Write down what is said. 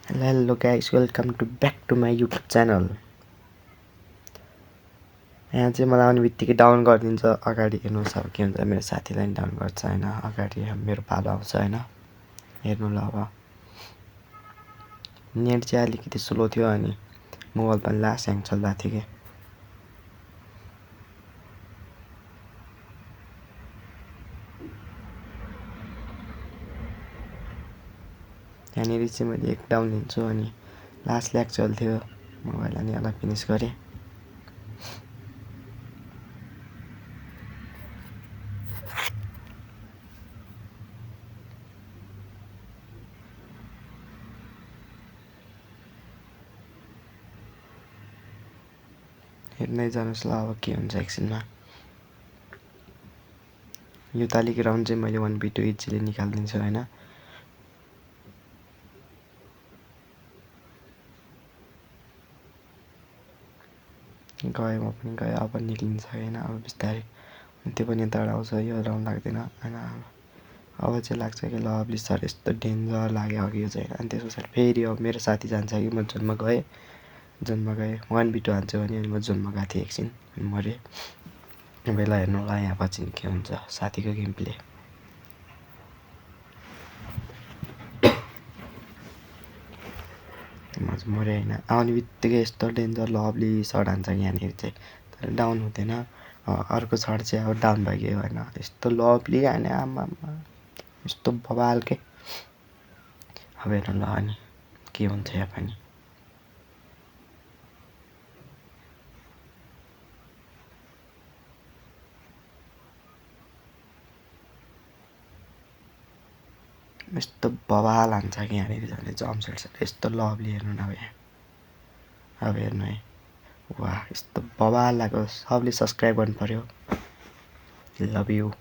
Hello guys, welcome to back to my YouTube channel. यहाँ चाहिँ मलाई आउने बित्तिकै डाउन गरिदिन्छ अगाडि हेर्नुहोस् अब के हुन्छ मेरो साथीलाई नि डाउन गर्छ हैन अगाडि मेरो पालो आउँछ हैन हेर्नु ल अब नेट चाहिँ अलिकति स्लो थियो अनि मोबाइल पनि लास्ट ह्याङ चल्दा थियो के यहाँनिर चाहिँ मैले एक डाउन लिन्छु अनि लास्ट ल्याग चल्थ्यो मोबाइल अनि यसलाई फिनिस गरेँ हेर्दै जानुहोस् ल अब के हुन्छ एकछिनमा यो तालिक राउन्ड चाहिँ मैले 1v2 इजिली निकाल्दिन्छु हैन गए म पनि गएँ अब निक्लिन्छ हैन अब बिस्तारै त्यो पनि यताबाट आउँछ यो राउन्ड लाग्दैन हैन अब चाहिँ लाग्छ कि ल ब्लिसर यस्तो डेन्जर लाग्यो अघि यो चाहिँ अनि त्यस पछाडि फेरि अब मेरो साथी जान्छ कि म जोनमा गएँ 1v2 हान्छु भने अनि म जोनमा गएको थिएँ एकछिन मरेँ बेला हेर्नु होला यहाँ पछि के हुन्छ साथीको गेम प्ले म चाहिँ मरेँ होइन आउने बित्तिकै यस्तो डेन्जर लभली सर्ट हान्छ यहाँनिर चाहिँ तर डाउन हुँदैन अर्को सर्ट चाहिँ अब डाउन भइगयो होइन यस्तो लभली हाने आमामा यस्तो बवाल के अब हेर्नु ल अनि के हुन्छ यहाँ पनि यस्तो बवाल हान्छ कि यहाँनिर झन् जम्प सेट यस्तो लभली हेर्नु न अब यहाँ अब हेर्नु है वाह यस्तो बवाल लाग्यो सबले सब्सक्राइब गर्नु पर्यो लभ यु